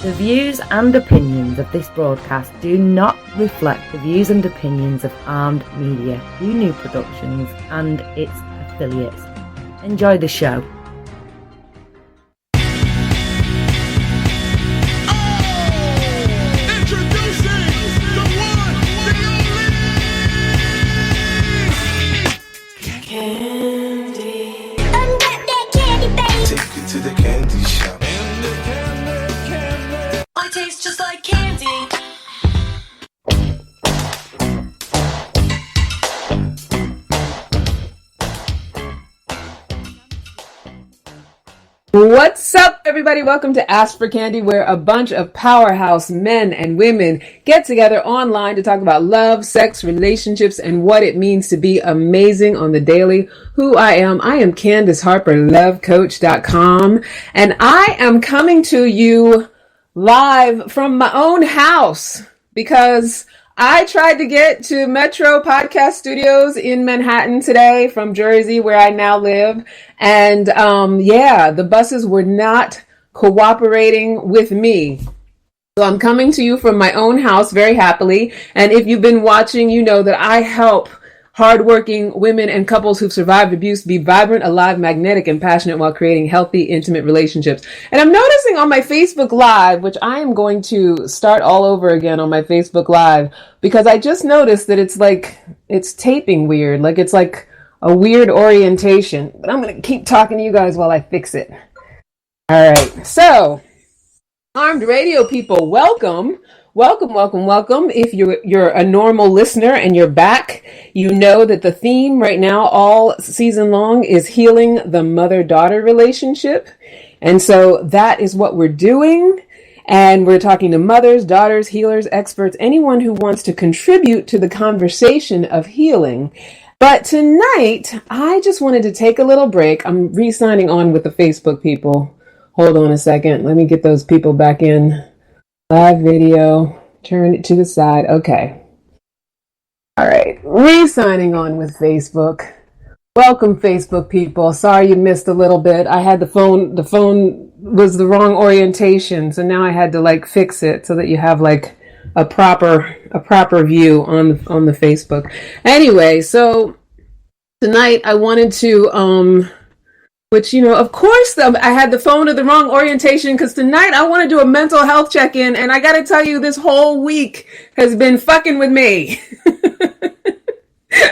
The views and opinions of this broadcast do not reflect the views and opinions of Armed Media, New Productions and its affiliates. Enjoy the show. Tastes just like candy. What's up, everybody? Welcome to Ask for Candy, where a bunch of powerhouse men and women get together online to talk about love, sex, relationships, and what it means to be amazing on the daily. Who I am Candace Harper, lovecoach.com, and I am coming to you live from my own house because I tried to get to Metro Podcast Studios in Manhattan today from Jersey, where I now live. And the buses were not cooperating with me. So I'm coming to you from my own house very happily. And if you've been watching, you know that I help hardworking women and couples who've survived abuse be vibrant, alive, magnetic, and passionate while creating healthy, intimate relationships. And I'm noticing on my Facebook Live, which I am going to start all over again on my Facebook Live, because I just noticed that it's taping weird. Like it's like a weird orientation. But I'm going to keep talking to you guys while I fix it. All right. So, Armed Radio people, welcome. Welcome. If you're a normal listener and you're back, you know that the theme right now all season long is healing the mother-daughter relationship. And so that is what we're doing. And we're talking to mothers, daughters, healers, experts, anyone who wants to contribute to the conversation of healing. But tonight, I just wanted to take a little break. I'm re-signing on with the Facebook people. Hold on a second. Let me get those people back in. Live video, turn it to the side. Okay. All right. Re-signing on with Facebook. Welcome, Facebook people. Sorry you missed a little bit. I had the phone was the wrong orientation. So now I had to fix it so that you have a proper view on the Facebook. Anyway, so tonight I wanted to, which, of course, I had the phone of the wrong orientation because tonight I want to do a mental health check-in. And I got to tell you, this whole week has been fucking with me.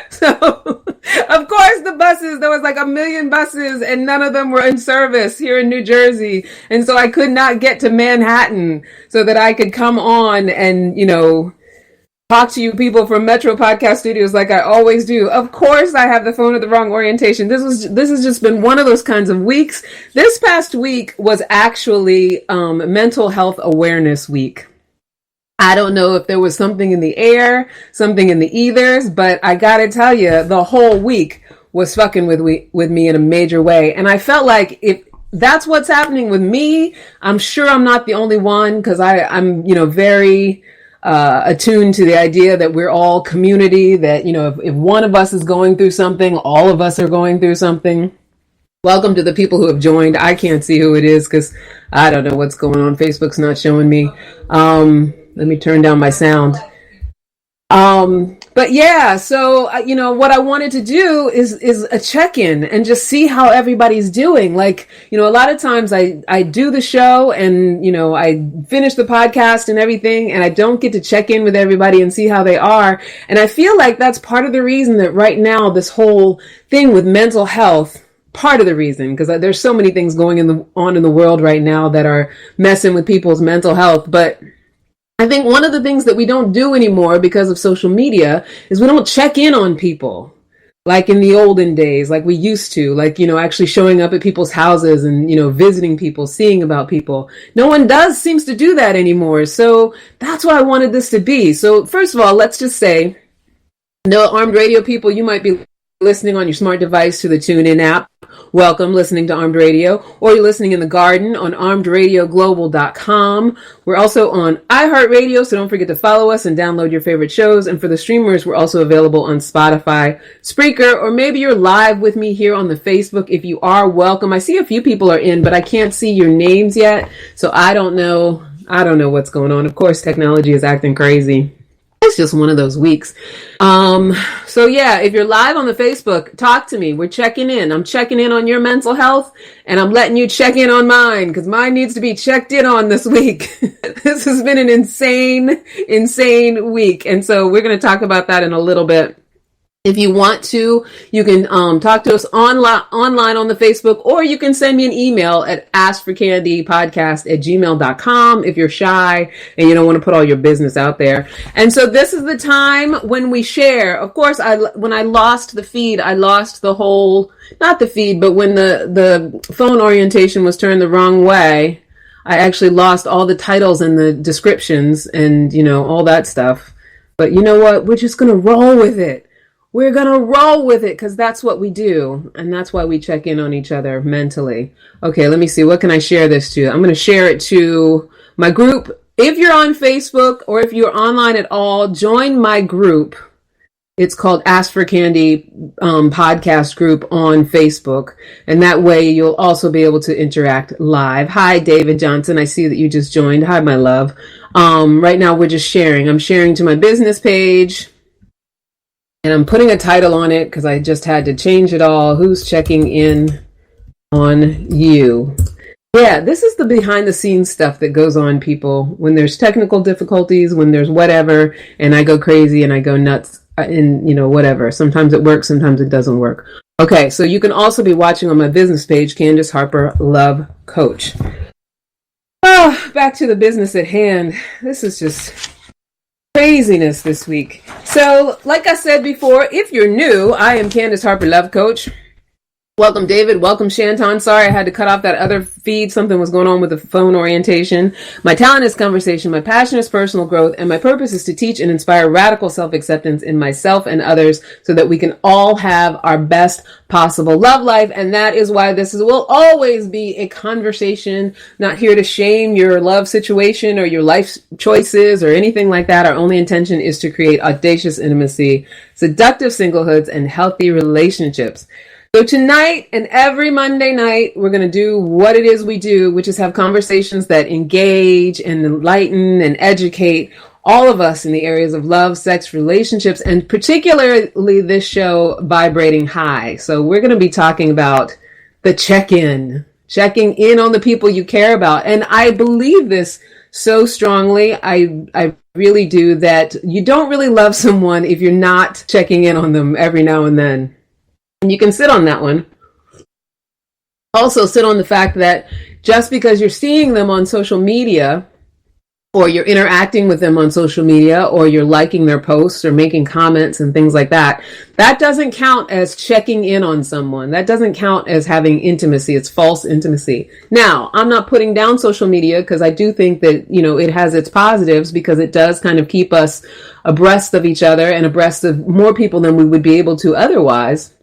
So, of course, the buses, there was a million buses and none of them were in service here in New Jersey. And so I could not get to Manhattan so that I could come on and, talk to you people from Metro Podcast Studios like I always do. Of course, I have the phone at the wrong orientation. This has just been one of those kinds of weeks. This past week was actually Mental Health Awareness Week. I don't know if there was something in the air, something in the ethers, but I gotta tell you, the whole week was fucking with me in a major way. And I felt like if that's what's happening with me, I'm sure I'm not the only one, because I'm very attuned to the idea that we're all community, that, if one of us is going through something, all of us are going through something. Welcome to the people who have joined. I can't see who it is because I don't know what's going on. Facebook's not showing me. Let me turn down my sound. But yeah, so, what I wanted to do is a check-in and just see how everybody's doing. A lot of times I do the show and, I finish the podcast and everything, and I don't get to check in with everybody and see how they are. And I feel like that's part of the reason that right now, this whole thing with mental health, part of the reason, because there's so many things going on in the world right now that are messing with people's mental health. But I think one of the things that we don't do anymore because of social media is we don't check in on people like in the olden days, like we used to, actually showing up at people's houses and, visiting people, seeing about people. No one seems to do that anymore. So that's what I wanted this to be. So first of all, let's just say, Armed Radio people, you might be listening on your smart device to the TuneIn app. Welcome, listening to Armed Radio, or you're listening in the garden on armedradiogrobal.com. We're also on iHeartRadio, so don't forget to follow us and download your favorite shows. And for the streamers, we're also available on Spotify, Spreaker, or maybe you're live with me here on the Facebook. If you are, welcome. I see a few people are in, but I can't see your names yet, so I don't know I don't know what's going on. Of course, technology is acting crazy. It's just one of those weeks. So yeah, if you're live on the Facebook, talk to me. We're checking in. I'm checking in on your mental health, and I'm letting you check in on mine, because mine needs to be checked in on this week. This has been an insane week. And so we're going to talk about that in a little bit. If you want to, you can talk to us online on the Facebook, or you can send me an email at askforcandypodcast@gmail.com if you're shy and you don't want to put all your business out there. And so this is the time when we share. Of course, when I lost the feed, I lost the whole, not the feed, but when the phone orientation was turned the wrong way, I actually lost all the titles and the descriptions and, all that stuff. But you know what? We're just going to roll with it. We're going to roll with it, because that's what we do. And that's why we check in on each other mentally. Okay, let me see. What can I share this to? I'm going to share it to my group. If you're on Facebook or if you're online at all, join my group. It's called Ask for Candy podcast group on Facebook. And that way you'll also be able to interact live. Hi, David Johnson. I see that you just joined. Hi, my love. Right now we're just sharing. I'm sharing to my business page. And I'm putting a title on it because I just had to change it all. Who's checking in on you? Yeah, this is the behind the scenes stuff that goes on, people, when there's technical difficulties, when there's whatever, and I go crazy and I go nuts and, whatever. Sometimes it works, sometimes it doesn't work. Okay, so you can also be watching on my business page, Candace Harper Love Coach. Oh, back to the business at hand. This is just craziness this week. So, like I said before, if you're new, I am Candace Harper Love Coach. Welcome, David. Welcome, Shanton. Sorry I had to cut off that other feed. Something was going on with the phone orientation. My talent is conversation. My passion is personal growth. And my purpose is to teach and inspire radical self-acceptance in myself and others so that we can all have our best possible love life. And that is why will always be a conversation. Not here to shame your love situation or your life choices or anything like that. Our only intention is to create audacious intimacy, seductive singlehoods, and healthy relationships. So tonight and every Monday night, we're going to do what it is we do, which is have conversations that engage and enlighten and educate all of us in the areas of love, sex, relationships, and particularly this show, Vibrating High. So we're going to be talking about the checking in on the people you care about. And I believe this so strongly. I really do, that you don't really love someone if you're not checking in on them every now and then. And you can sit on that one. Also sit on the fact that just because you're seeing them on social media, or you're interacting with them on social media, or you're liking their posts or making comments and things like that, that doesn't count as checking in on someone. That doesn't count as having intimacy. It's false intimacy. Now, I'm not putting down social media, because I do think that, it has its positives, because it does kind of keep us abreast of each other and abreast of more people than we would be able to otherwise.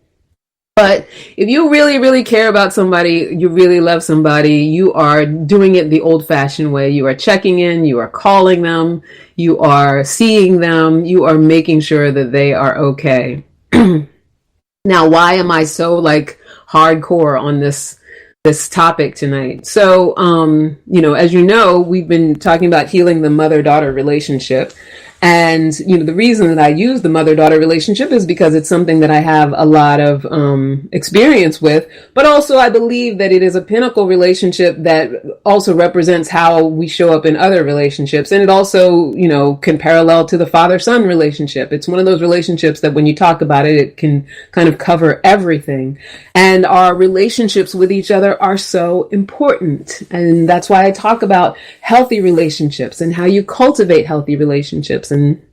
But if you really, really care about somebody, you really love somebody, you are doing it the old-fashioned way. You are checking in, you are calling them, you are seeing them, you are making sure that they are okay. Now, why am I so hardcore on this topic tonight? So, as you know, we've been talking about healing the mother-daughter relationship. And, the reason that I use the mother-daughter relationship is because it's something that I have a lot of experience with, but also I believe that it is a pinnacle relationship that also represents how we show up in other relationships. And it also, can parallel to the father-son relationship. It's one of those relationships that when you talk about it, it can kind of cover everything. And our relationships with each other are so important. And that's why I talk about healthy relationships and how you cultivate healthy relationships. And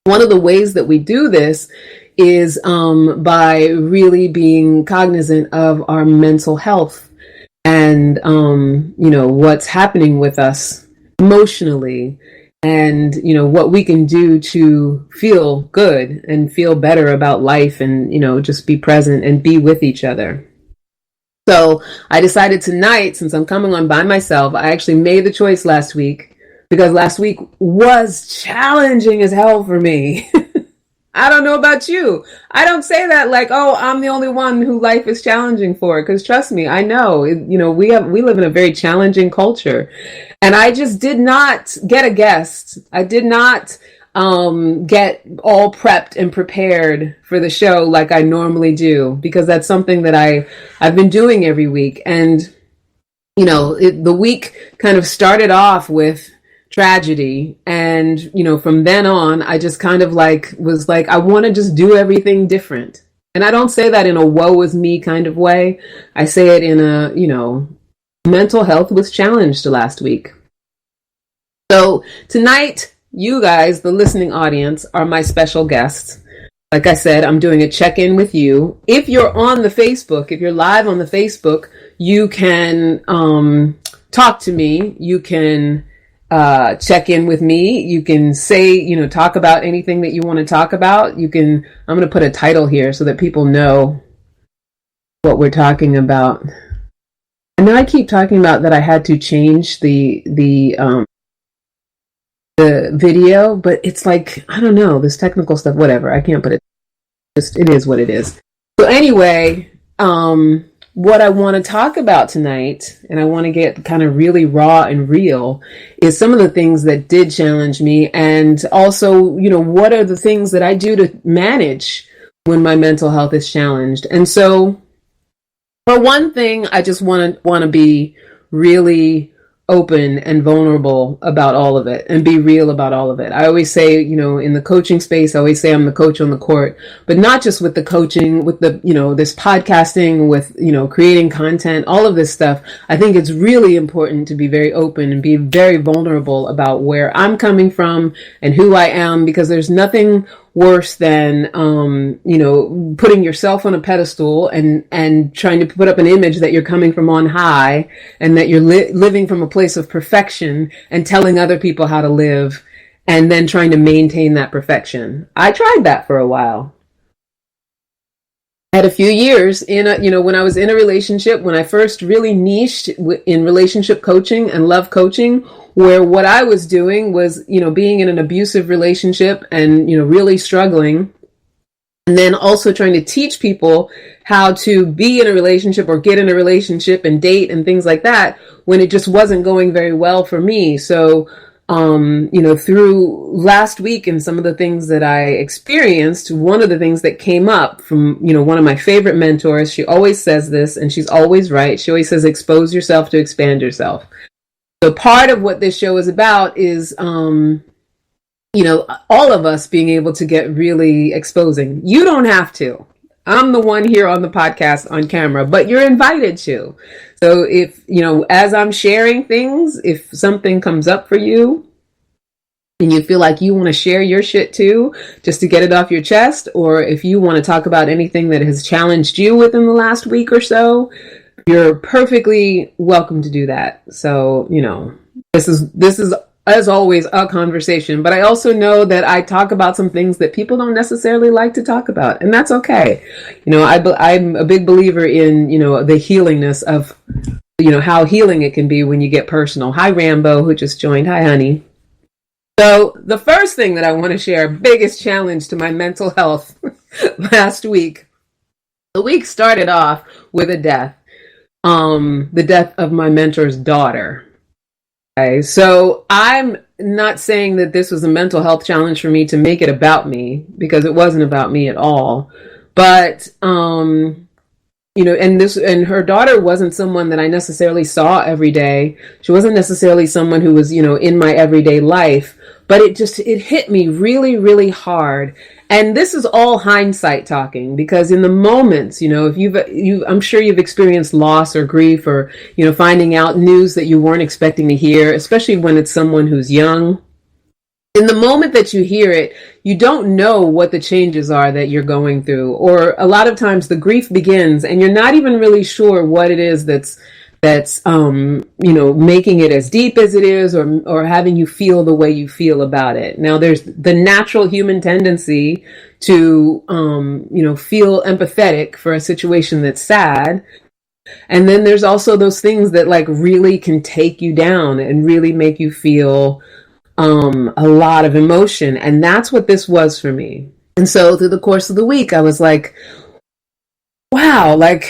one of the ways that we do this is by really being cognizant of our mental health and, what's happening with us emotionally, and, what we can do to feel good and feel better about life and, just be present and be with each other. So I decided tonight, since I'm coming on by myself, I actually made the choice last week, because last week was challenging as hell for me. I don't know about you. I don't say that like, oh, I'm the only one who life is challenging for. Because trust me, I know. We live in a very challenging culture, and I just did not get a guest. I did not get all prepped and prepared for the show like I normally do, because that's something that I've been doing every week. And the week kind of started off with tragedy, and from then on I just kind of was like, I want to just do everything different. And I don't say that in a woe is me kind of way. I say it in a mental health was challenged last week. So tonight, you guys, the listening audience, are my special guests. Like I said, I'm doing a check-in with you. If you're on the Facebook, if you're live on the Facebook, you can talk to me. You can check in with me. You can say, talk about anything that you want to talk about. I'm going to put a title here so that people know what we're talking about. I know I keep talking about that I had to change the video, but it's like, I don't know, this technical stuff, whatever. I can't put it. It is what it is. So anyway, what I want to talk about tonight, and I want to get kind of really raw and real, is some of the things that did challenge me, and also, what are the things that I do to manage when my mental health is challenged. And so, for one thing, I just want to be really open and vulnerable about all of it and be real about all of it. I always say, in the coaching space, I always say I'm the coach on the court, but not just with the coaching, with the, this podcasting, with, creating content, all of this stuff. I think it's really important to be very open and be very vulnerable about where I'm coming from and who I am, because there's nothing worse than, putting yourself on a pedestal and trying to put up an image that you're coming from on high and that you're living from a place of perfection and telling other people how to live and then trying to maintain that perfection. I tried that for a while. I had a few years when I was in a relationship, when I first really niched in relationship coaching and love coaching, where what I was doing was, being in an abusive relationship and, really struggling. And then also trying to teach people how to be in a relationship or get in a relationship and date and things like that, when it just wasn't going very well for me. So, through last week and some of the things that I experienced, one of the things that came up from, one of my favorite mentors, she always says this, and she's always right. She always says, expose yourself to expand yourself. So part of what this show is about is, all of us being able to get really exposing. You don't have to. I'm the one here on the podcast on camera, but you're invited to. So if, as I'm sharing things, if something comes up for you and you feel like you want to share your shit too, just to get it off your chest, or if you want to talk about anything that has challenged you within the last week or so, you're perfectly welcome to do that. So, this is as always a conversation, but I also know that I talk about some things that people don't necessarily like to talk about, and that's okay. I'm a big believer in, the healingness of, how healing it can be when you get personal. Hi, Rambo, who just joined. Hi, honey. So the first thing that I want to share, biggest challenge to my mental health last week, the week started off with a death. The death of my mentor's daughter. Okay, so I'm not saying that this was a mental health challenge for me to make it about me, because it wasn't about me at all. But, and her daughter wasn't someone that I necessarily saw every day. She wasn't necessarily someone who was, in my everyday life, but it hit me really, really hard. And this is all hindsight talking, because in the moments, if I'm sure you've experienced loss or grief, or, finding out news that you weren't expecting to hear, especially when it's someone who's young. In the moment that you hear it, you don't know what the changes are that you're going through. Or a lot of times the grief begins and you're not even really sure what it is that's making it as deep as it is, or having you feel the way you feel about it. Now, there's the natural human tendency to, feel empathetic for a situation that's sad. And then there's also those things that really can take you down and really make you feel, a lot of emotion. And that's what this was for me. And so through the course of the week, I was like, wow, like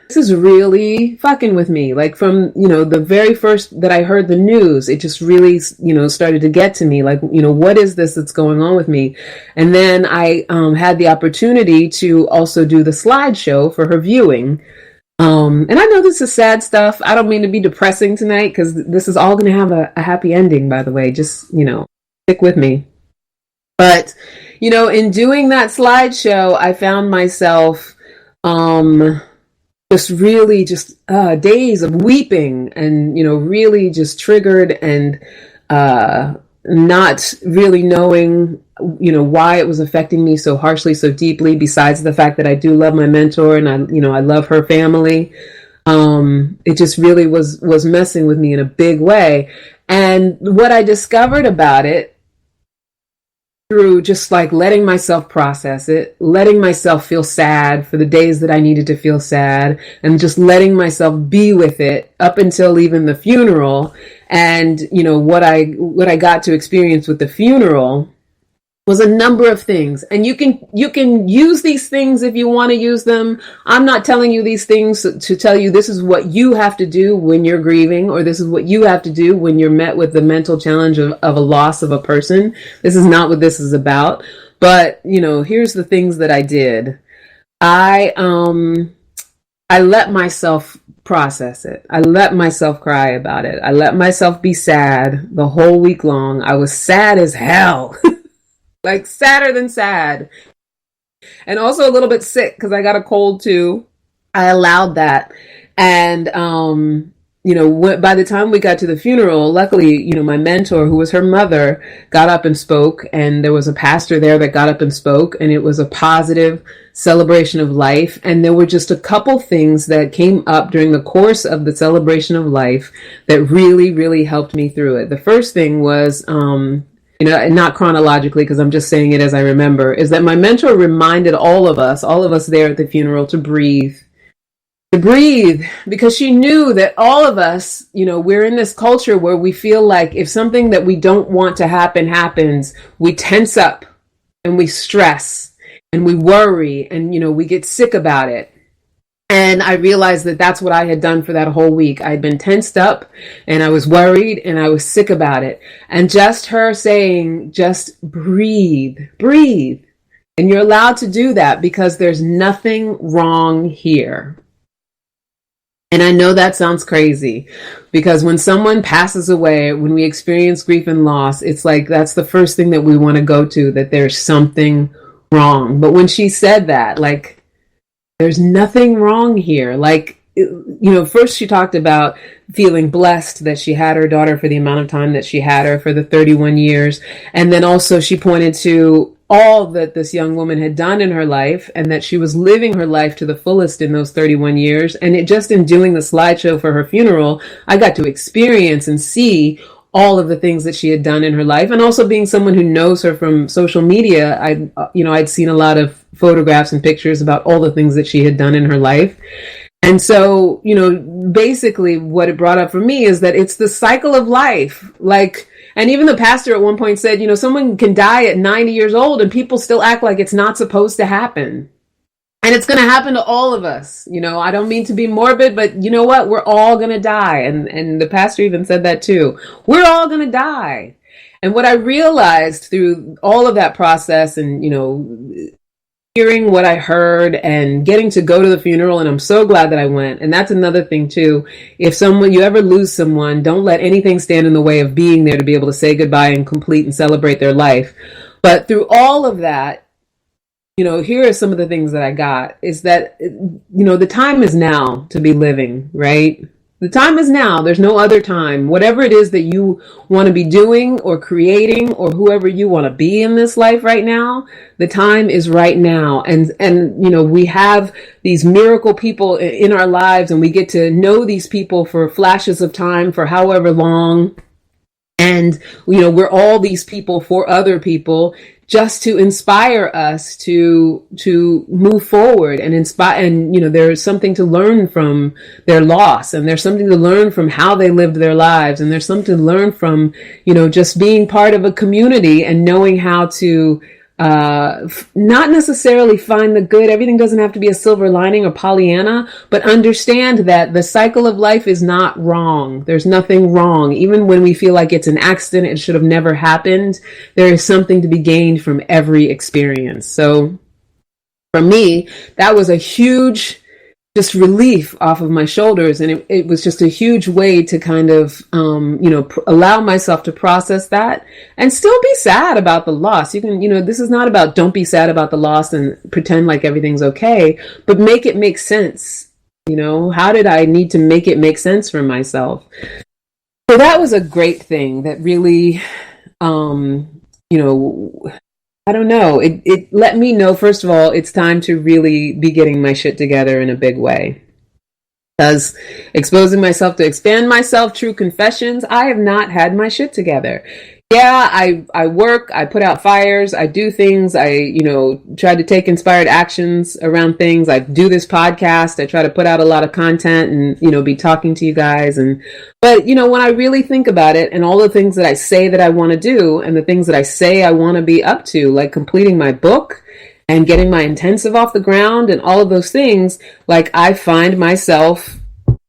this is really fucking with me. Like from, the very first that I heard the news, it just really, started to get to me. Like, what is this that's going on with me? And then I had the opportunity to also do the slideshow for her viewing. And I know this is sad stuff. I don't mean to be depressing tonight because this is all going to have a happy ending, by the way. Just, stick with me. But, in doing that slideshow, I found myself just really days of weeping and, really just triggered and not really knowing, why it was affecting me so harshly, so deeply, besides the fact that I do love my mentor and I love her family. It just really was messing with me in a big way. And what I discovered about it through just like letting myself process it, letting myself feel sad for the days that I needed to feel sad, and just letting myself be with it up until even the funeral. And, what I got to experience with the funeral was a number of things. And you can use these things if you want to use them. I'm not telling you these things to tell you this is what you have to do when you're grieving, or this is what you have to do when you're met with the mental challenge of a loss of a person. This is not what this is about. But, here's the things that I did. I let myself process it. I let myself cry about it. I let myself be sad the whole week long. I was sad as hell. Like sadder than sad. And also a little bit sick because I got a cold too. I allowed that. And, by the time we got to the funeral, luckily, my mentor, who was her mother, got up and spoke. And there was a pastor there that got up and spoke. And it was a positive celebration of life. And there were just a couple things that came up during the course of the celebration of life that really, really helped me through it. The first thing was, not chronologically, because I'm just saying it as I remember, is that my mentor reminded all of us there at the funeral to breathe, because she knew that all of us, we're in this culture where we feel like if something that we don't want to happen happens, we tense up and we stress and we worry and, we get sick about it. And I realized that that's what I had done for that whole week. I'd been tensed up and I was worried and I was sick about it. And just her saying, just breathe. And you're allowed to do that because there's nothing wrong here. And I know that sounds crazy because when someone passes away, when we experience grief and loss, it's like that's the first thing that we want to go to, that there's something wrong. But when she said that, like, there's nothing wrong here. Like, first she talked about feeling blessed that she had her daughter for the amount of time that she had her, for the 31 years. And then also she pointed to all that this young woman had done in her life and that she was living her life to the fullest in those 31 years. And it just in doing the slideshow for her funeral, I got to experience and see all of the things that she had done in her life. And also being someone who knows her from social media, I'd seen a lot of photographs and pictures about all the things that she had done in her life. And so, basically what it brought up for me is that it's the cycle of life. Like, and even the pastor at one point said, someone can die at 90 years old and people still act like it's not supposed to happen. And it's going to happen to all of us. I don't mean to be morbid, but you know what? We're all going to die. And the pastor even said that too. We're all going to die. And what I realized through all of that process and, hearing what I heard and getting to go to the funeral, and I'm so glad that I went. And that's another thing too. If you ever lose someone, don't let anything stand in the way of being there to be able to say goodbye and complete and celebrate their life. But through all of that, here are some of the things that I got is that, the time is now to be living, right? The time is now. There's no other time. Whatever it is that you want to be doing or creating or whoever you want to be in this life right now, the time is right now. And we have these miracle people in our lives and we get to know these people for flashes of time for however long. And, we're all these people for other people, just to inspire us to move forward and inspire. And, there's something to learn from their loss, and there's something to learn from how they lived their lives. And there's something to learn from, just being part of a community and knowing how to not necessarily find the good. Everything doesn't have to be a silver lining or Pollyanna, but understand that the cycle of life is not wrong. There's nothing wrong. Even when we feel like it's an accident, it should have never happened, there is something to be gained from every experience. So for me, that was a huge just relief off of my shoulders. And it was just a huge way to kind of, allow myself to process that and still be sad about the loss. You can, this is not about don't be sad about the loss and pretend like everything's okay, but make it make sense. How did I need to make it make sense for myself? So that was a great thing that really, I don't know. It let me know, first of all, it's time to really be getting my shit together in a big way. Because exposing myself to expand myself, true confessions, I have not had my shit together. Yeah, I work, I put out fires, I do things, I, try to take inspired actions around things. I do this podcast, I try to put out a lot of content and, be talking to you guys. But when I really think about it and all the things that I say that I want to do and the things that I say I want to be up to, like completing my book and getting my intensive off the ground and all of those things, like I find myself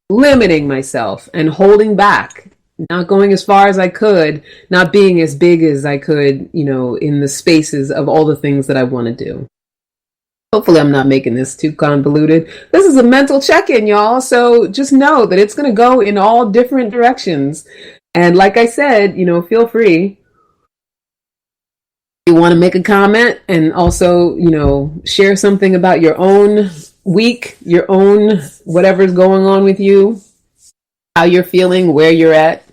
limiting myself and holding back. Not going as far as I could, not being as big as I could, in the spaces of all the things that I want to do. Hopefully I'm not making this too convoluted. This is a mental check-in, y'all. So just know that it's going to go in all different directions. And like I said, feel free. If you want to make a comment and also, share something about your own week, your own whatever's going on with you, how you're feeling, where you're at.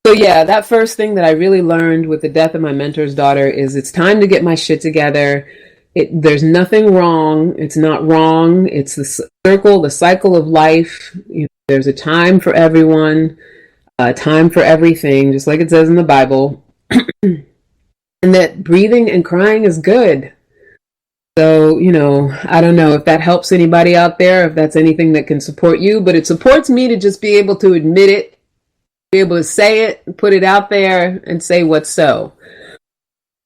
So yeah, that first thing that I really learned with the death of my mentor's daughter is it's time to get my shit together. There's nothing wrong. It's not wrong. It's the cycle of life. There's a time for everyone, a time for everything, just like it says in the Bible. And that breathing and crying is good. So, I don't know if that helps anybody out there, if that's anything that can support you, but it supports me to just be able to admit it, be able to say it, put it out there and say what's so.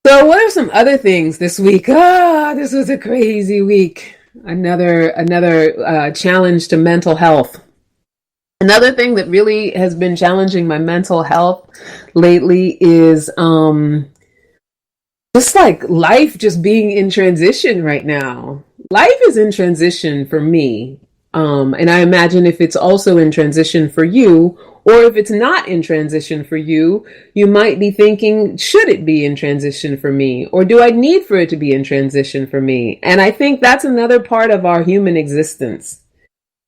So what are some other things this week? This was a crazy week. Another challenge to mental health. Another thing that really has been challenging my mental health lately is just like life just being in transition right now. Life is in transition for me. And I imagine if it's also in transition for you, or if it's not in transition for you, you might be thinking, should it be in transition for me? Or do I need for it to be in transition for me? And I think that's another part of our human existence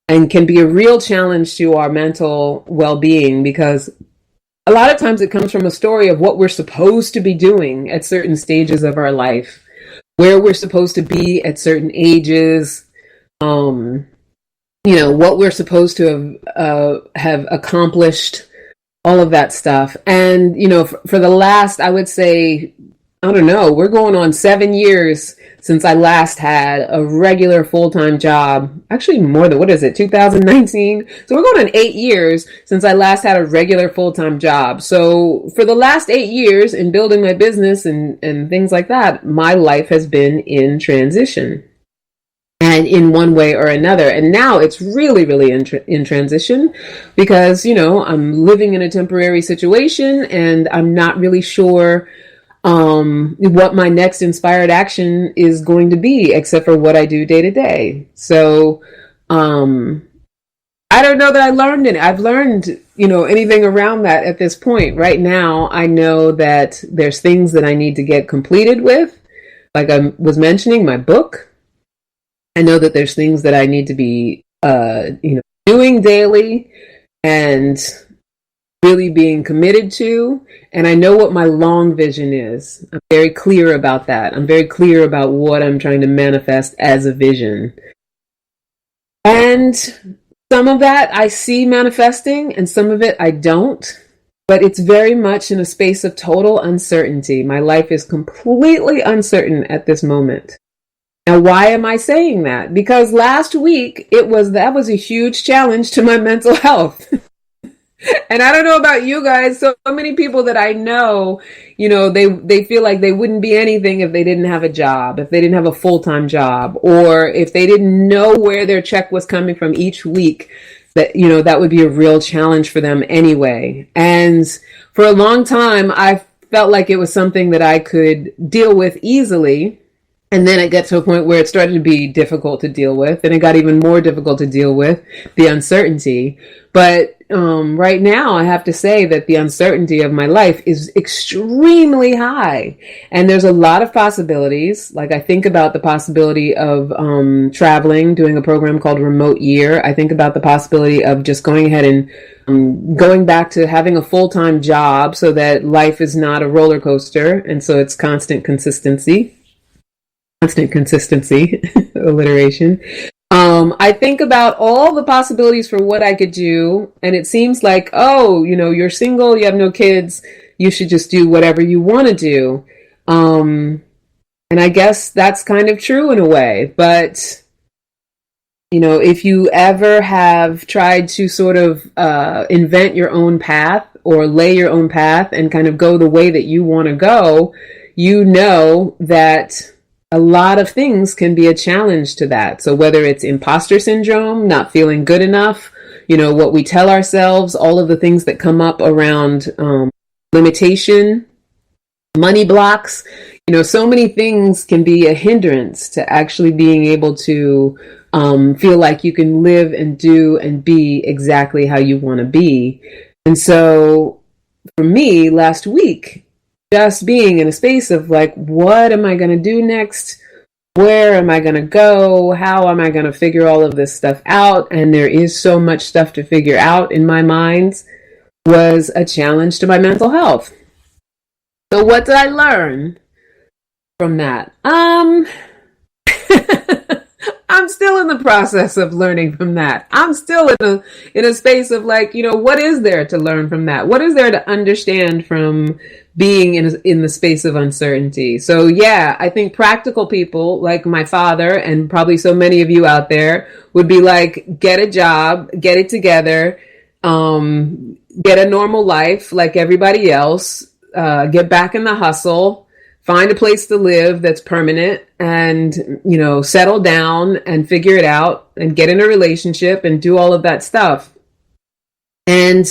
and can be a real challenge to our mental well-being, because a lot of times it comes from a story of what we're supposed to be doing at certain stages of our life, where we're supposed to be at certain ages, what we're supposed to have accomplished, all of that stuff. And, for the last, I would say, I don't know, we're going on 7 years since I last had a regular full-time job. Actually, more than, 2019? So we're going on 8 years since I last had a regular full-time job. So for the last 8 years in building my business and things like that, my life has been in transition. And in one way or another. And now it's really, really in transition because, I'm living in a temporary situation and I'm not really sure what my next inspired action is going to be, except for what I do day to day. So I don't know that I learned it. I've learned, anything around that at this point. Right now, I know that there's things that I need to get completed with. Like I was mentioning, my book. I know that there's things that I need to be, doing daily and really being committed to. And I know what my long vision is. I'm very clear about that. I'm very clear about what I'm trying to manifest as a vision. And some of that I see manifesting and some of it I don't. But it's very much in a space of total uncertainty. My life is completely uncertain at this moment. Now, why am I saying that? Because last week that was a huge challenge to my mental health. And I don't know about you guys. So many people that I know, they feel like they wouldn't be anything if they didn't have a job, if they didn't have a full-time job, or if they didn't know where their check was coming from each week, that would be a real challenge for them anyway. And for a long time, I felt like it was something that I could deal with easily. And then it got to a point where it started to be difficult to deal with, and it got even more difficult to deal with the uncertainty. But right now, I have to say that the uncertainty of my life is extremely high. And there's a lot of possibilities. Like, I think about the possibility of traveling, doing a program called Remote Year. I think about the possibility of just going ahead and going back to having a full-time job so that life is not a roller coaster. And so it's constant consistency, alliteration. I think about all the possibilities for what I could do, and it seems like, you're single, you have no kids, you should just do whatever you want to do. And I guess that's kind of true in a way, but if you ever have tried to sort of invent your own path or lay your own path and kind of go the way that you want to go, you know that a lot of things can be a challenge to that. So whether it's imposter syndrome, not feeling good enough, what we tell ourselves, all of the things that come up around limitation, money blocks, so many things can be a hindrance to actually being able to feel like you can live and do and be exactly how you want to be. And so for me, last week, just being in a space of like, what am I going to do next? Where am I going to go? How am I going to figure all of this stuff out? And there is so much stuff to figure out in my mind, was a challenge to my mental health. So what did I learn from that? I'm still in the process of learning from that. I'm still in a space of like, what is there to learn from that? What is there to understand from being in the space of uncertainty? So yeah, I think practical people like my father and probably so many of you out there would be like, get a job, get it together, get a normal life like everybody else, get back in the hustle, find a place to live that's permanent, and, settle down and figure it out and get in a relationship and do all of that stuff. And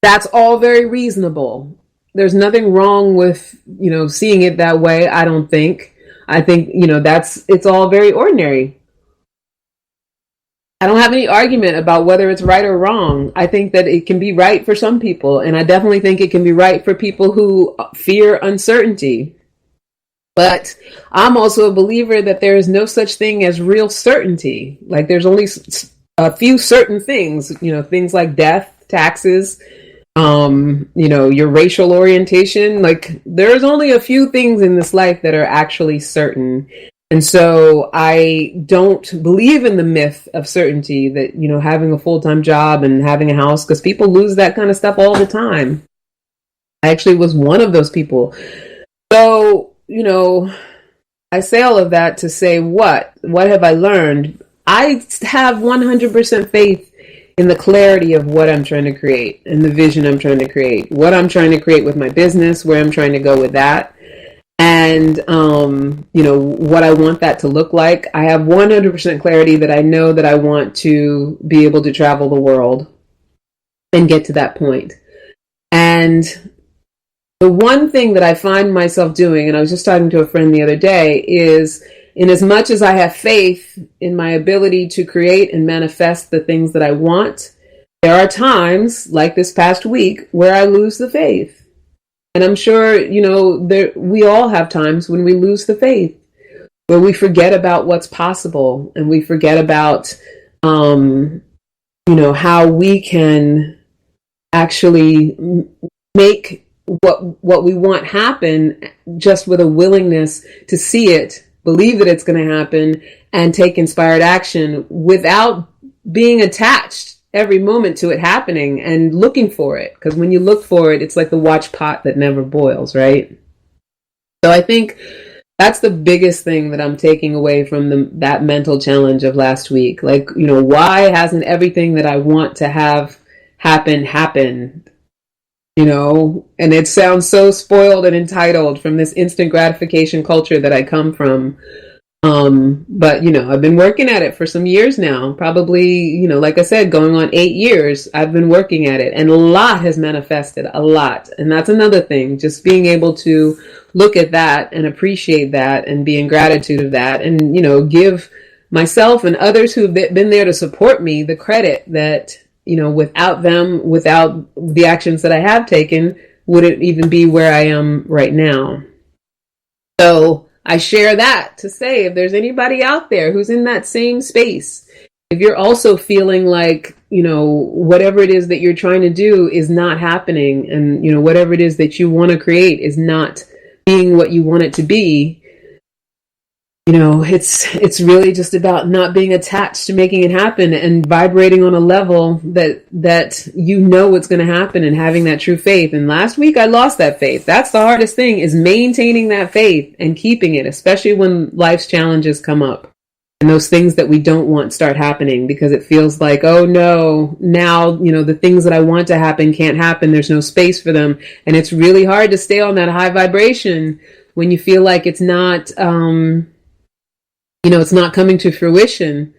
that's all very reasonable. There's nothing wrong with, seeing it that way. I don't think. I think, it's all very ordinary. I don't have any argument about whether it's right or wrong. I think that it can be right for some people, and I definitely think it can be right for people who fear uncertainty. But I'm also a believer that there is no such thing as real certainty. Like, there's only a few certain things, things like death, taxes, your racial orientation. Like, there's only a few things in this life that are actually certain. And so I don't believe in the myth of certainty that, having a full-time job and having a house, because people lose that kind of stuff all the time. I actually was one of those people. So, I say all of that to say what have I learned? I have 100% faith in the clarity of what I'm trying to create and the vision I'm trying to create, what I'm trying to create with my business, where I'm trying to go with that. And, what I want that to look like. I have 100% clarity that I know that I want to be able to travel the world and get to that point. And the one thing that I find myself doing, and I was just talking to a friend the other day, is in as much as I have faith in my ability to create and manifest the things that I want, there are times, like this past week, where I lose the faith. And I'm sure, we all have times when we lose the faith, where we forget about what's possible and we forget about, how we can actually make what we want happen, just with a willingness to see it, believe that it's going to happen, and take inspired action without being attached every moment to it happening and looking for it. Because when you look for it, it's like the watch pot that never boils, right? So I think that's the biggest thing that I'm taking away from that mental challenge of last week. Like, why hasn't everything that I want to have happen, and it sounds so spoiled and entitled from this instant gratification culture that I come from. But I've been working at it for some years now, probably, like I said, going on 8 years, I've been working at it, and a lot has manifested, a lot. And that's another thing, just being able to look at that and appreciate that and be in gratitude of that, and, give myself and others who've been there to support me the credit that, without them, without the actions that I have taken, wouldn't even be where I am right now. So I share that to say, if there's anybody out there who's in that same space, if you're also feeling like, whatever it is that you're trying to do is not happening, and, whatever it is that you want to create is not being what you want it to be, it's really just about not being attached to making it happen and vibrating on a level that what's going to happen, and having that true faith. And last week I lost that faith. That's the hardest thing, is maintaining that faith and keeping it, especially when life's challenges come up and those things that we don't want start happening, because it feels like, oh no, now, the things that I want to happen can't happen. There's no space for them. And it's really hard to stay on that high vibration when you feel like it's not, it's not coming to fruition.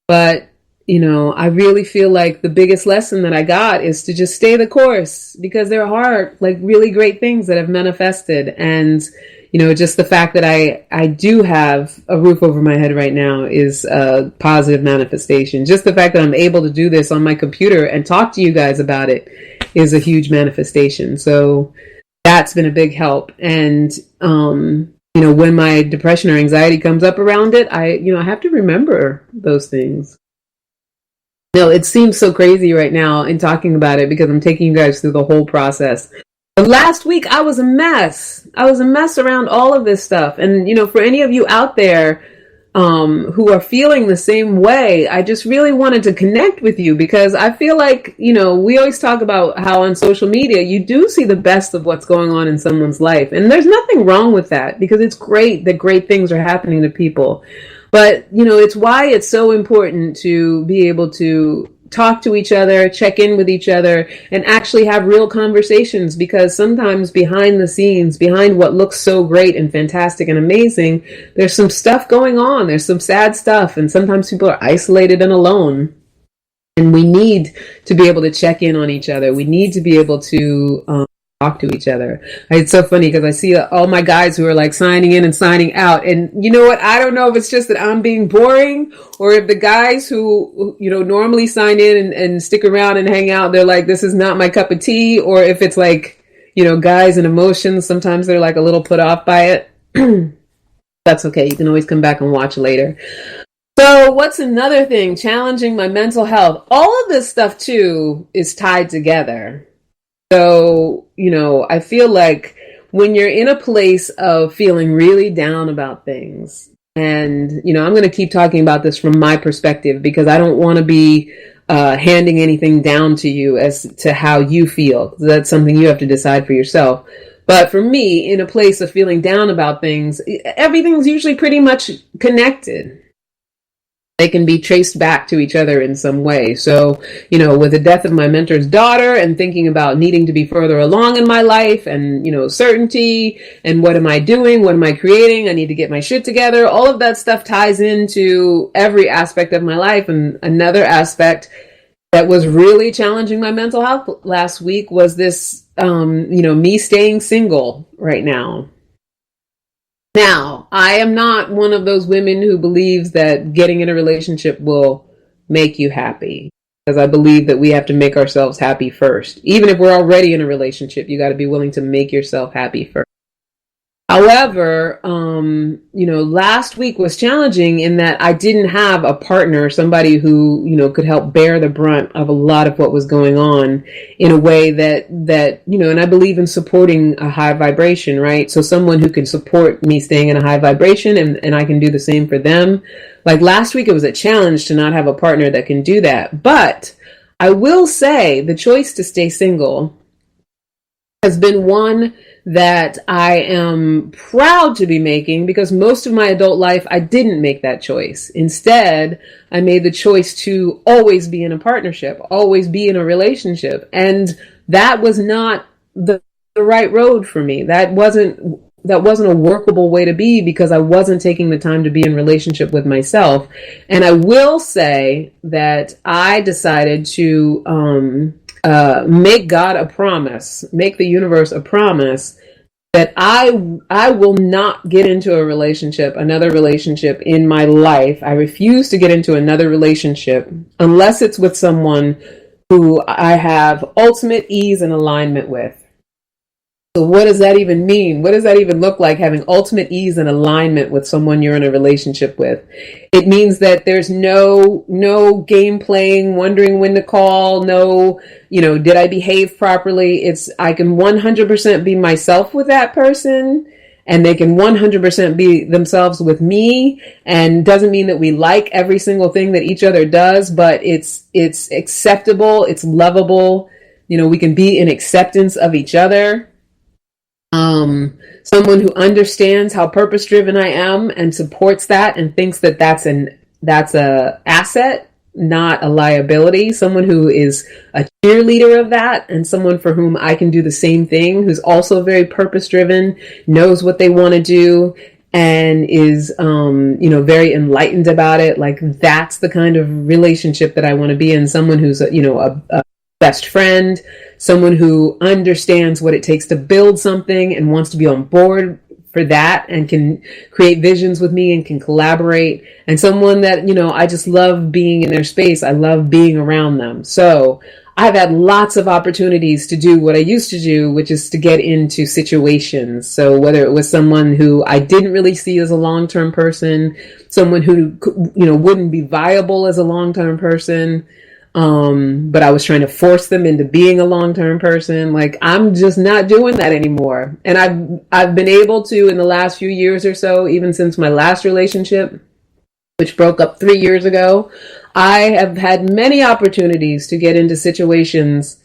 But, I really feel like the biggest lesson that I got is to just stay the course, because there are like really great things that have manifested. And, just the fact that I do have a roof over my head right now is a positive manifestation. Just the fact that I'm able to do this on my computer and talk to you guys about it is a huge manifestation. So that's been a big help. And, when my depression or anxiety comes up around it, I have to remember those things. It seems so crazy right now in talking about it, because I'm taking you guys through the whole process. But last week I was a mess. I was a mess around all of this stuff. And, for any of you out there who are feeling the same way, I just really wanted to connect with you, because I feel like, we always talk about how on social media you do see the best of what's going on in someone's life. And there's nothing wrong with that, because it's great that great things are happening to people. But, it's why it's so important to be able to talk to each other, check in with each other, and actually have real conversations, because sometimes behind the scenes, behind what looks so great and fantastic and amazing, there's some stuff going on. There's some sad stuff, and sometimes people are isolated and alone. And we need to be able to check in on each other. We need to be able to talk to each other. It's so funny, because I see all my guys who are like signing in and signing out, and you know what, I don't know if it's just that I'm being boring, or if the guys who normally sign in and stick around and hang out, they're like, this is not my cup of tea, or if it's like, guys and emotions, sometimes they're like a little put off by it. That's okay, you can always come back and watch later. So what's another thing? Challenging my mental health. All of this stuff too is tied together. So, I feel like when you're in a place of feeling really down about things, and, I'm going to keep talking about this from my perspective, because I don't want to be handing anything down to you as to how you feel. That's something you have to decide for yourself. But for me, in a place of feeling down about things, everything's usually pretty much connected. They can be traced back to each other in some way. So, with the death of my mentor's daughter, and thinking about needing to be further along in my life, and, certainty, and what am I doing? What am I creating? I need to get my shit together. All of that stuff ties into every aspect of my life. And another aspect that was really challenging my mental health last week was this, me staying single right now. Now, I am not one of those women who believes that getting in a relationship will make you happy, because I believe that we have to make ourselves happy first. Even if we're already in a relationship, you got to be willing to make yourself happy first. However, last week was challenging in that I didn't have a partner, somebody who, could help bear the brunt of a lot of what was going on in a way that, and I believe in supporting a high vibration, right? So someone who can support me staying in a high vibration, and I can do the same for them. Like last week, it was a challenge to not have a partner that can do that. But I will say the choice to stay single has been one that I am proud to be making, because most of my adult life, I didn't make that choice. Instead, I made the choice to always be in a partnership, always be in a relationship. And that was not the right road for me. That wasn't a workable way to be, because I wasn't taking the time to be in relationship with myself. And I will say that I decided to make God a promise, make the universe a promise, that I will not get into another relationship in my life. I refuse to get into another relationship unless it's with someone who I have ultimate ease and alignment with. So what does that even mean? What does that even look like, having ultimate ease and alignment with someone you're in a relationship with? It means that there's no game playing, wondering when to call, no, did I behave properly? I can 100% be myself with that person, and they can 100% be themselves with me. And doesn't mean that we like every single thing that each other does, but it's acceptable, it's lovable. We can be in acceptance of each other. Someone who understands how purpose-driven I am and supports that and thinks that that's a asset, not a liability. Someone who is a cheerleader of that, and someone for whom I can do the same thing, who's also very purpose-driven, knows what they want to do, and is, very enlightened about it. Like, that's the kind of relationship that I want to be in. Someone who's, a best friend, someone who understands what it takes to build something and wants to be on board for that and can create visions with me and can collaborate, and someone that, I just love being in their space. I love being around them. So I've had lots of opportunities to do what I used to do, which is to get into situations. So whether it was someone who I didn't really see as a long-term person, someone who, wouldn't be viable as a long-term person, but I was trying to force them into being a long-term person. Like, I'm just not doing that anymore. And I've been able to, in the last few years or so, even since my last relationship, which broke up 3 years ago, I have had many opportunities to get into situations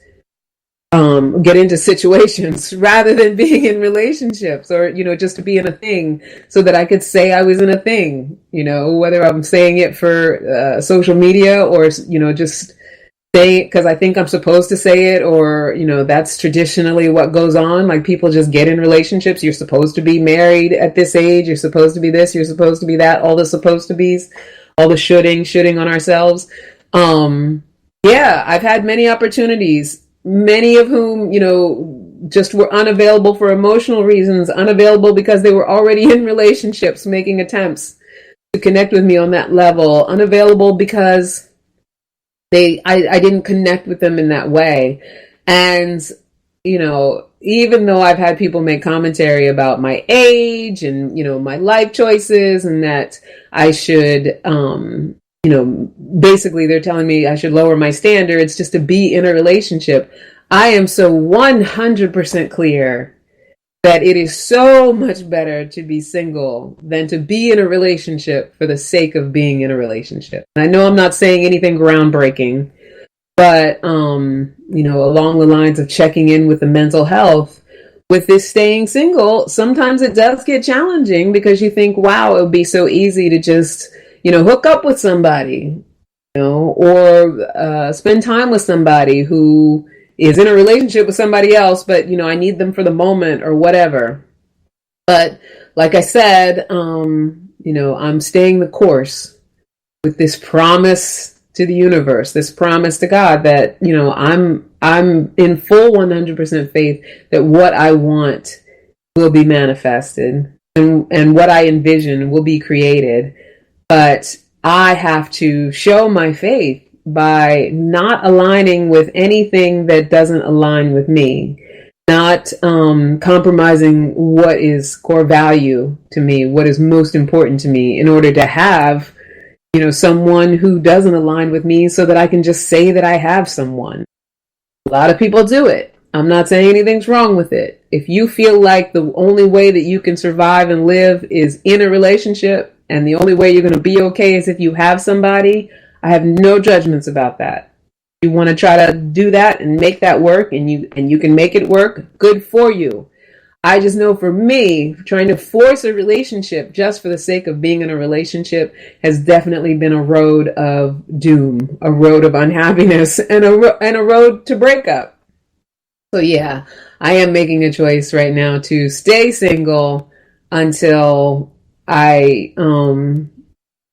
rather than being in relationships, or, just to be in a thing so that I could say I was in a thing, whether I'm saying it for social media or, just say it because I think I'm supposed to say it, or, that's traditionally what goes on. Like, people just get in relationships. You're supposed to be married at this age. You're supposed to be this. You're supposed to be that. All the supposed to be's, all the shooting on ourselves. Yeah, I've had many opportunities, many of whom, just were unavailable for emotional reasons, unavailable because they were already in relationships, making attempts to connect with me on that level, unavailable because I didn't connect with them in that way. And, even though I've had people make commentary about my age and, my life choices, and that I should, basically they're telling me I should lower my standards just to be in a relationship, I am so 100% clear that it is so much better to be single than to be in a relationship for the sake of being in a relationship. I know I'm not saying anything groundbreaking, but, along the lines of checking in with the mental health, with this staying single, sometimes it does get challenging, because you think, wow, it would be so easy to just, hook up with somebody, or spend time with somebody who is in a relationship with somebody else, but, I need them for the moment or whatever. But like I said, I'm staying the course with this promise to the universe, this promise to God that, I'm in full 100% faith that what I want will be manifested, and what I envision will be created. But I have to show my faith by not aligning with anything that doesn't align with me, not compromising what is core value to me, what is most important to me, in order to have, someone who doesn't align with me, so that I can just say that I have someone. A lot of people do it. I'm not saying anything's wrong with it. If you feel like the only way that you can survive and live is in a relationship, and the only way you're going to be okay is if you have somebody, I have no judgments about that. You want to try to do that and make that work, and you can make it work, good for you. I just know for me, trying to force a relationship just for the sake of being in a relationship has definitely been a road of doom, a road of unhappiness, and a road to breakup. So yeah, I am making a choice right now to stay single until I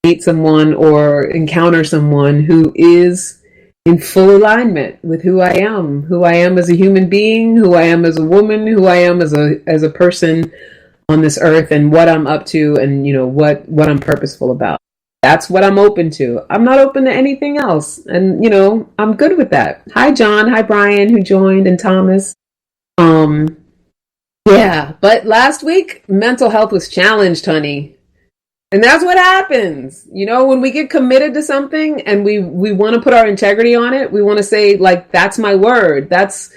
meet someone or encounter someone who is in full alignment with who I am as a human being, who I am as a woman, who I am as a person on this earth, and what I'm up to, and what I'm purposeful about. That's what I'm open to. I'm not open to anything else, and I'm good with that. Hi John, hi Brian who joined, and Thomas. Yeah, but last week mental health was challenged, honey. And that's what happens. When we get committed to something and we want to put our integrity on it, we want to say, like, that's my word. That's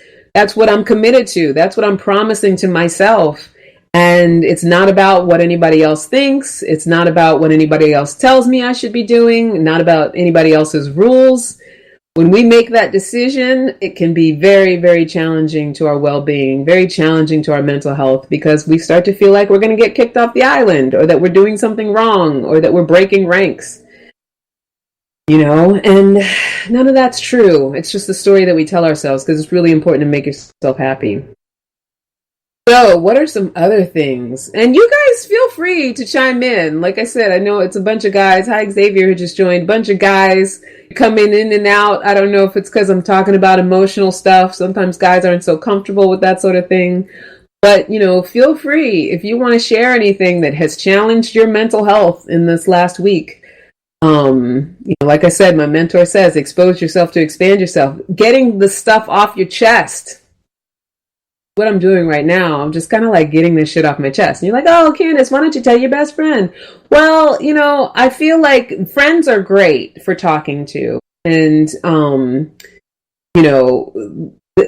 what I'm committed to. That's what I'm promising to myself. And it's not about what anybody else thinks. It's not about what anybody else tells me I should be doing, not about anybody else's rules. When we make that decision, it can be very, very challenging to our well-being, very challenging to our mental health, because we start to feel like we're going to get kicked off the island, or that we're doing something wrong, or that we're breaking ranks. And none of that's true. It's just the story that we tell ourselves, because it's really important to make yourself happy. So what are some other things? And you guys feel free to chime in. Like I said, I know it's a bunch of guys. Hi, Xavier, who just joined. Bunch of guys coming in and out. I don't know if it's because I'm talking about emotional stuff. Sometimes guys aren't so comfortable with that sort of thing. But, feel free if you want to share anything that has challenged your mental health in this last week. Like I said, my mentor says, expose yourself to expand yourself. Getting the stuff off your chest. What I'm doing right now, I'm just kind of like getting this shit off my chest. And you're like, oh, Candace, why don't you tell your best friend? Well, I feel like friends are great for talking to. And,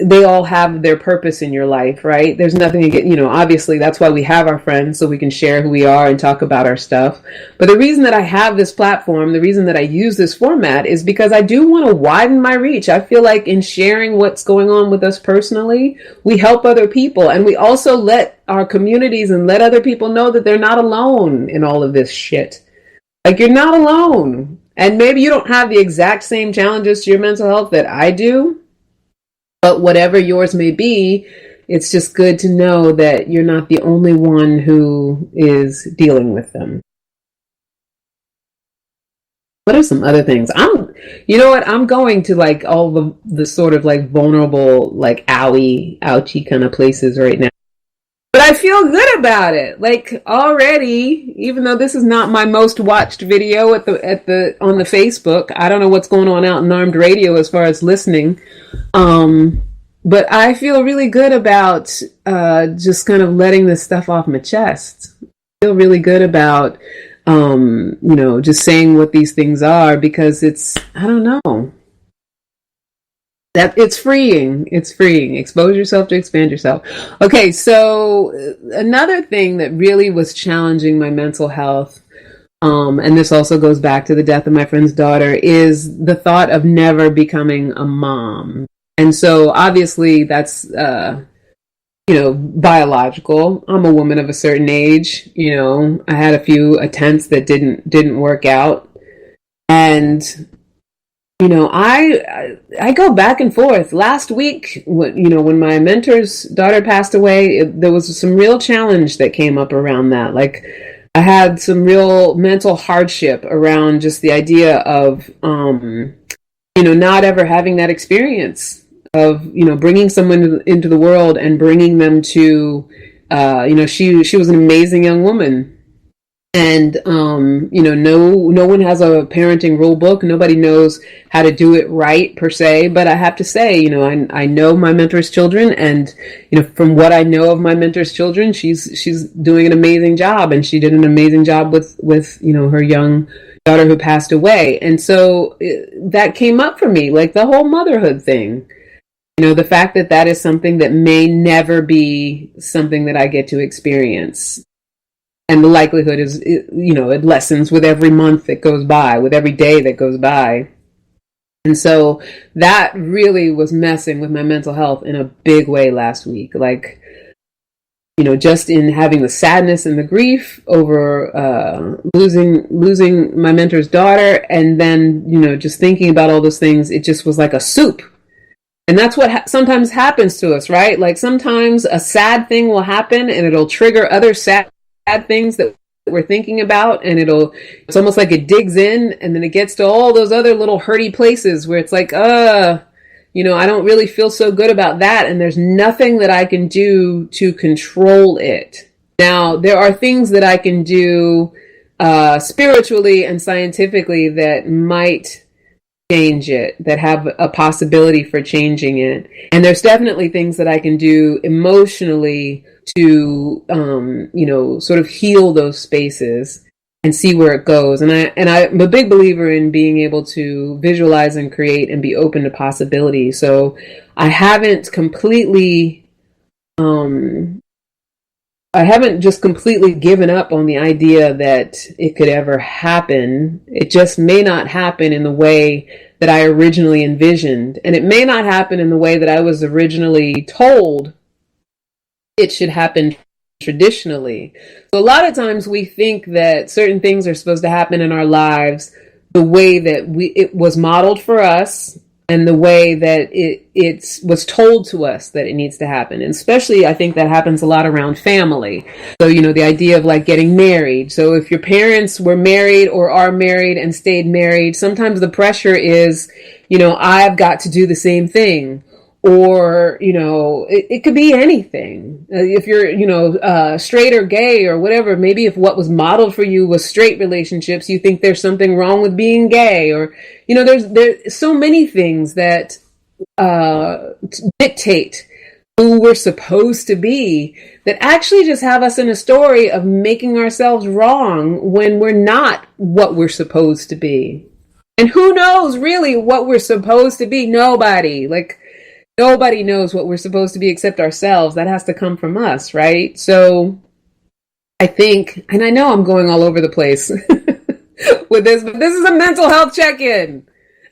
they all have their purpose in your life, right? There's nothing to get, obviously that's why we have our friends, so we can share who we are and talk about our stuff. But the reason that I have this platform, the reason that I use this format is because I do want to widen my reach. I feel like in sharing what's going on with us personally, we help other people, and we also let our communities and let other people know that they're not alone in all of this shit. Like, you're not alone. And maybe you don't have the exact same challenges to your mental health that I do, but whatever yours may be, it's just good to know that you're not the only one who is dealing with them. What are some other things? I'm going to like all the sort of like vulnerable, like ouchy kind of places right now. But I feel good about it. Like, already, even though this is not my most watched video on the Facebook, I don't know what's going on out in Armed Radio as far as listening. But I feel really good about just kind of letting this stuff off my chest. I feel really good about just saying what these things are, because I don't know. That it's freeing. It's freeing. Expose yourself to expand yourself. Okay, so another thing that really was challenging my mental health, and this also goes back to the death of my friend's daughter, is the thought of never becoming a mom. And so obviously that's biological. I'm a woman of a certain age. I had a few attempts that didn't work out, and I go back and forth. Last week, when my mentor's daughter passed away, there was some real challenge that came up around that. Like, I had some real mental hardship around just the idea of, not ever having that experience of, bringing someone into the world and bringing them to, she was an amazing young woman. And, no one has a parenting rule book. Nobody knows how to do it right per se. But I have to say, I know my mentor's children, and, from what I know of my mentor's children, she's doing an amazing job, and she did an amazing job with, her young daughter who passed away. And so that came up for me, like the whole motherhood thing. The fact that is something that may never be something that I get to experience. And the likelihood is, it lessens with every month that goes by, with every day that goes by. And so that really was messing with my mental health in a big way last week. Like, just in having the sadness and the grief over losing my mentor's daughter, and then, just thinking about all those things, it just was like a soup. And that's what sometimes happens to us, right? Like sometimes a sad thing will happen and it'll trigger other sad things that we're thinking about, and it's almost like it digs in, and then it gets to all those other little hurty places where it's like, I don't really feel so good about that, and there's nothing that I can do to control it. Now, there are things that I can do spiritually and scientifically that might change it, that have a possibility for changing it. And there's definitely things that I can do emotionally to, sort of heal those spaces and see where it goes. And I'm a big believer in being able to visualize and create and be open to possibility. So I haven't just completely given up on the idea that it could ever happen. It just may not happen in the way that I originally envisioned. And it may not happen in the way that I was originally told it should happen traditionally. So a lot of times we think that certain things are supposed to happen in our lives the way that it was modeled for us, and the way that it was told to us that it needs to happen. And especially, I think that happens a lot around family. So, the idea of like getting married. So if your parents were married or are married and stayed married, sometimes the pressure is, I've got to do the same thing. Or, it could be anything. If you're, straight or gay or whatever, maybe if what was modeled for you was straight relationships, you think there's something wrong with being gay. Or, there's so many things that dictate who we're supposed to be that actually just have us in a story of making ourselves wrong when we're not what we're supposed to be. And who knows really what we're supposed to be? Nobody knows what we're supposed to be except ourselves. That has to come from us, right? So I think, and I know I'm going all over the place with this, but this is a mental health check-in.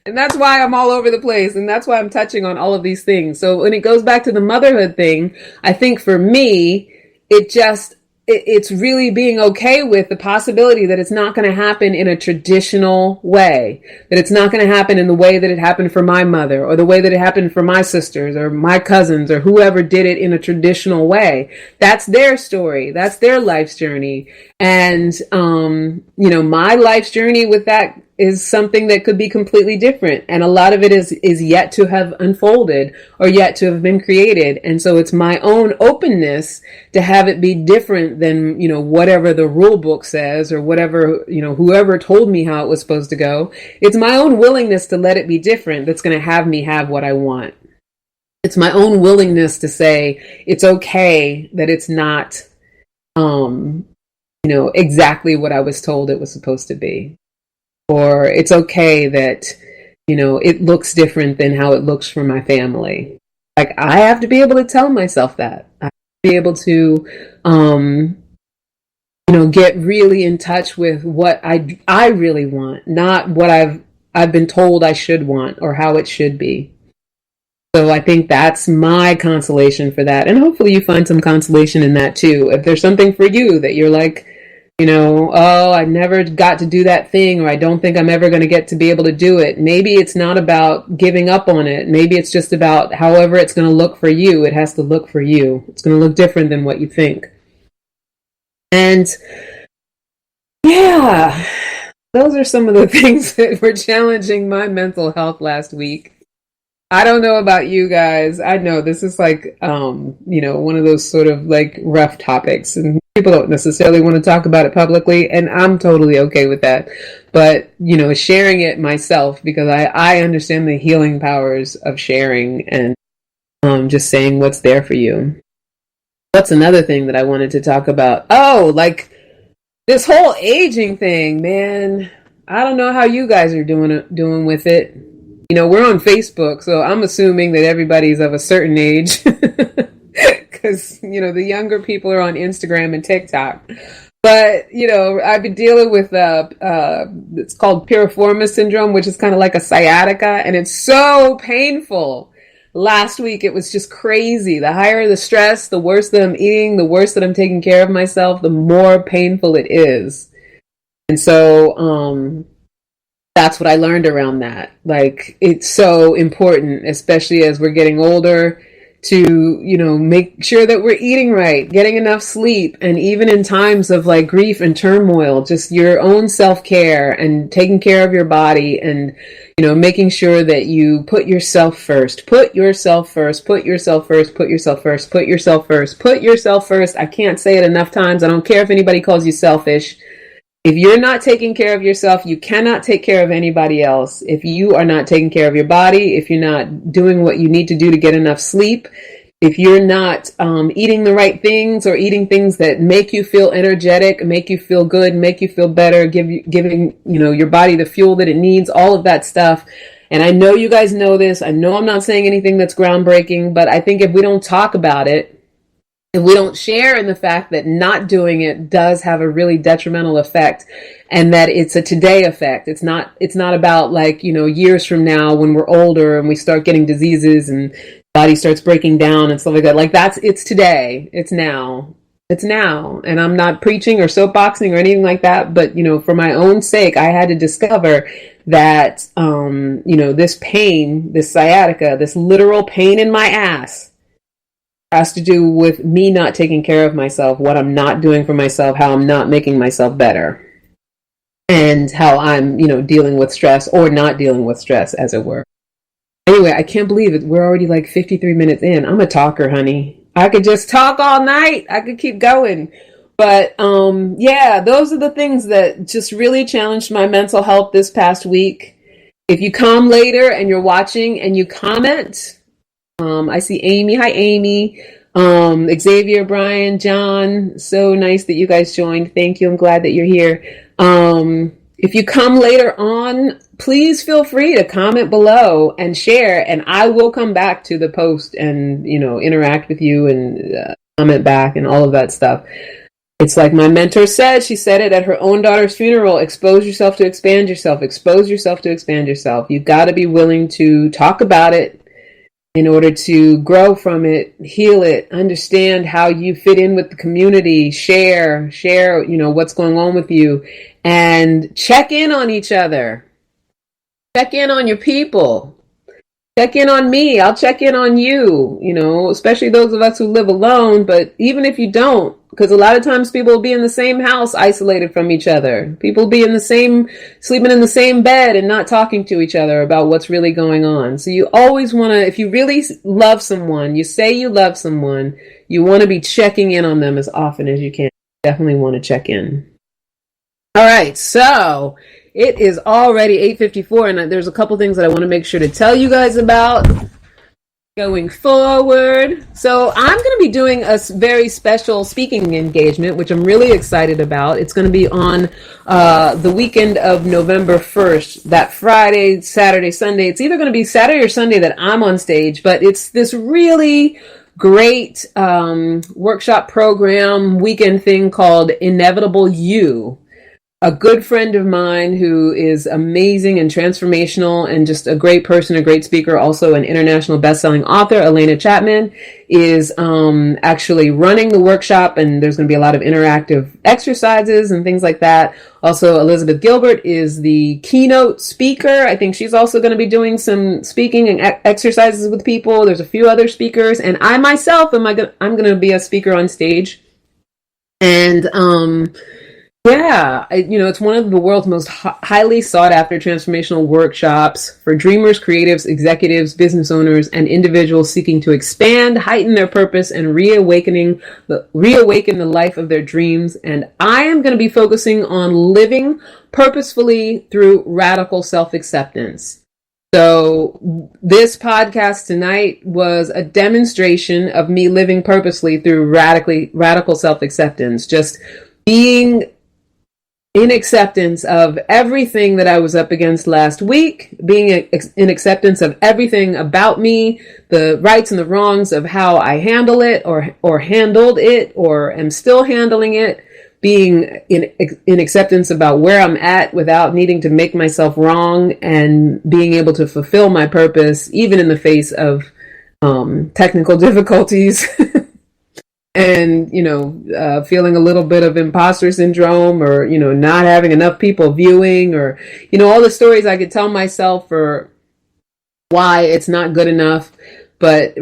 And that's why I'm all over the place. And that's why I'm touching on all of these things. So when it goes back to the motherhood thing, I think for me, it's really being okay with the possibility that it's not going to happen in a traditional way, that it's not going to happen in the way that it happened for my mother, or the way that it happened for my sisters or my cousins or whoever did it in a traditional way. That's their story. That's their life's journey. And, my life's journey with that is something that could be completely different. And a lot of it is yet to have unfolded or yet to have been created. And so it's my own openness to have it be different than, whatever the rule book says, or whatever, whoever told me how it was supposed to go. It's my own willingness to let it be different that's going to have me have what I want. It's my own willingness to say it's okay that it's not, exactly what I was told it was supposed to be. Or it's okay that, it looks different than how it looks for my family. Like, I have to be able to tell myself that. I have to be able to, get really in touch with what I really want, not what I've been told I should want or how it should be. So I think that's my consolation for that. And hopefully you find some consolation in that too. If there's something for you that you're like, I never got to do that thing, or I don't think I'm ever going to get to be able to do it. Maybe it's not about giving up on it. Maybe it's just about however it's going to look for you. It has to look for you. It's going to look different than what you think. And yeah, those are some of the things that were challenging my mental health last week. I don't know about you guys. I know this is like, one of those sort of like rough topics, and people don't necessarily want to talk about it publicly, and I'm totally okay with that. But, sharing it myself, because I understand the healing powers of sharing and just saying what's there for you. That's another thing that I wanted to talk about. Oh, like this whole aging thing, man. I don't know how you guys are doing with it. We're on Facebook, so I'm assuming that everybody's of a certain age. Because because, the younger people are on Instagram and TikTok. But, I've been dealing with, it's called piriformis syndrome, which is kind of like a sciatica, and it's so painful. Last week, it was just crazy. The higher the stress, the worse that I'm eating, the worse that I'm taking care of myself, the more painful it is. And so, that's what I learned around that. Like, it's so important, especially as we're getting older, to, make sure that we're eating right, getting enough sleep, and even in times of like grief and turmoil, just your own self-care and taking care of your body and, making sure that you put yourself first, put yourself first, put yourself first, put yourself first, put yourself first, put yourself first. I can't say it enough times. I don't care if anybody calls you selfish. If you're not taking care of yourself, you cannot take care of anybody else. If you are not taking care of your body, if you're not doing what you need to do to get enough sleep, if you're not eating the right things or eating things that make you feel energetic, make you feel good, make you feel better, giving your body the fuel that it needs, all of that stuff. And I know you guys know this. I know I'm not saying anything that's groundbreaking, but I think if we don't talk about it, if we don't share in the fact that not doing it does have a really detrimental effect, and that it's a today effect. It's not about like, years from now when we're older and we start getting diseases and body starts breaking down and stuff like that. Like it's today. It's now. It's now. And I'm not preaching or soapboxing or anything like that. But, for my own sake, I had to discover that, this pain, this sciatica, this literal pain in my ass, has to do with me not taking care of myself, what I'm not doing for myself, how I'm not making myself better, and how I'm, dealing with stress or not dealing with stress, as it were. Anyway, I can't believe it. We're already like 53 minutes in. I'm a talker, honey. I could just talk all night. I could keep going. But those are the things that just really challenged my mental health this past week. If you come later and you're watching and you comment, I see Amy. Hi, Amy. Xavier, Brian, John. So nice that you guys joined. Thank you. I'm glad that you're here. If you come later on, please feel free to comment below and share, and I will come back to the post and, interact with you and comment back and all of that stuff. It's like my mentor said, she said it at her own daughter's funeral, expose yourself to expand yourself, expose yourself to expand yourself. You've got to be willing to talk about it in order to grow from it, heal it, understand how you fit in with the community, share, what's going on with you, and check in on each other. Check in on your people. Check in on me. I'll check in on you, especially those of us who live alone. But even if you don't, because a lot of times people will be in the same house isolated from each other. People will be sleeping in the same bed and not talking to each other about what's really going on. So you always want to, if you really love someone, you say you love someone, you want to be checking in on them as often as you can. Definitely want to check in. All right, so it is already 8:54, and there's a couple things that I want to make sure to tell you guys about going forward. So I'm going to be doing a very special speaking engagement, which I'm really excited about. It's going to be on the weekend of November 1st, that Friday, Saturday, Sunday. It's either going to be Saturday or Sunday that I'm on stage, but it's this really great workshop program weekend thing called Inevitable You. A good friend of mine who is amazing and transformational and just a great person, a great speaker, also an international best-selling author, Elena Chapman, is actually running the workshop, and there's going to be a lot of interactive exercises and things like that. Also, Elizabeth Gilbert is the keynote speaker. I think she's also going to be doing some speaking and exercises with people. There's a few other speakers, and I myself I'm going to be a speaker on stage. And it's one of the world's most highly sought after transformational workshops for dreamers, creatives, executives, business owners, and individuals seeking to expand, heighten their purpose, and reawaken the life of their dreams. And I am going to be focusing on living purposefully through radical self-acceptance. So this podcast tonight was a demonstration of me living purposely through radical self-acceptance, just being in acceptance of everything that I was up against last week, being in acceptance of everything about me, the rights and the wrongs of how I handle it or handled it or am still handling it, being in acceptance about where I'm at without needing to make myself wrong, and being able to fulfill my purpose even in the face of technical difficulties. And, feeling a little bit of imposter syndrome, or, not having enough people viewing, or, all the stories I could tell myself for why it's not good enough. But,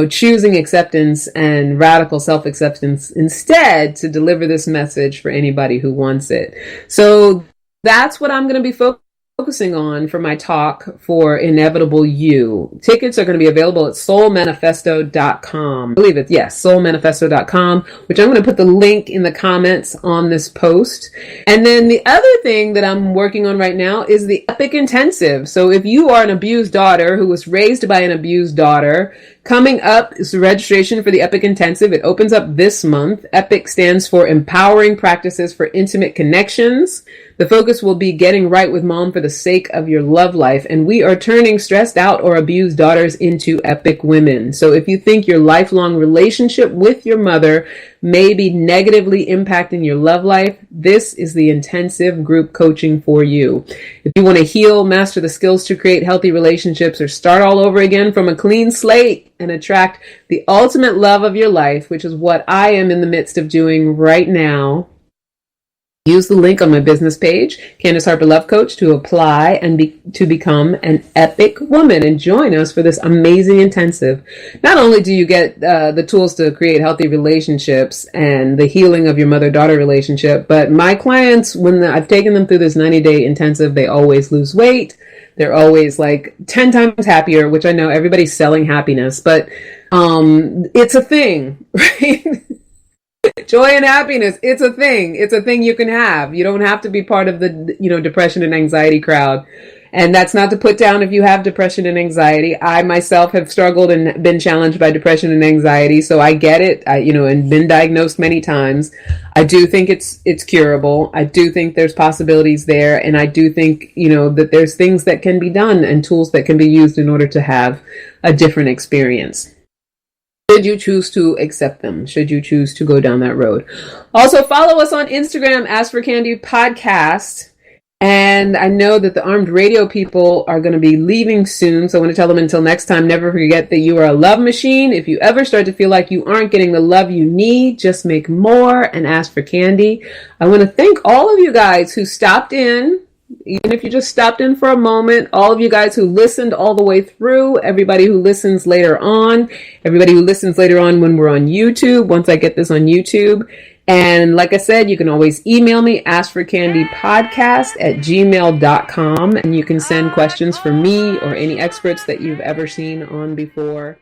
choosing acceptance and radical self-acceptance instead to deliver this message for anybody who wants it. So that's what I'm going to be focusing on for my talk for Inevitable You. Tickets are going to be available at soulmanifesto.com. I believe it. Yes, soulmanifesto.com, which I'm going to put the link in the comments on this post. And then the other thing that I'm working on right now is the Epic Intensive. So if you are an abused daughter who was raised by an abused daughter, coming up is the registration for the Epic Intensive. It opens up this month. Epic stands for Empowering Practices for Intimate Connections. The focus will be getting right with mom for the sake of your love life. And we are turning stressed out or abused daughters into epic women. So if you think your lifelong relationship with your mother may be negatively impacting your love life, this is the intensive group coaching for you. If you want to heal, master the skills to create healthy relationships, or start all over again from a clean slate and attract the ultimate love of your life, which is what I am in the midst of doing right now, use the link on my business page, Candace Harper Love Coach, to apply and to become an epic woman and join us for this amazing intensive. Not only do you get the tools to create healthy relationships and the healing of your mother-daughter relationship, but my clients, when I've taken them through this 90-day intensive, they always lose weight. They're always like 10 times happier, which I know everybody's selling happiness, but it's a thing, right? Joy and happiness, it's a thing. It's a thing you can have. You don't have to be part of the, depression and anxiety crowd. And that's not to put down if you have depression and anxiety. I myself have struggled and been challenged by depression and anxiety, so I get it. And been diagnosed many times. I do think it's curable. I do think there's possibilities there, and I do think, that there's things that can be done and tools that can be used in order to have a different experience. Should you choose to accept them, should you choose to go down that road. Also, follow us on Instagram, Ask for Candy Podcast. And I know that the Armed Radio people are going to be leaving soon, so I want to tell them until next time, never forget that you are a love machine. If you ever start to feel like you aren't getting the love you need, just make more and ask for candy. I want to thank all of you guys who stopped in. Even if you just stopped in for a moment, all of you guys who listened all the way through, everybody who listens later on, everybody who listens later on when we're on YouTube, once I get this on YouTube. And like I said, you can always email me, askforcandypodcast@gmail.com, and you can send questions for me or any experts that you've ever seen on before.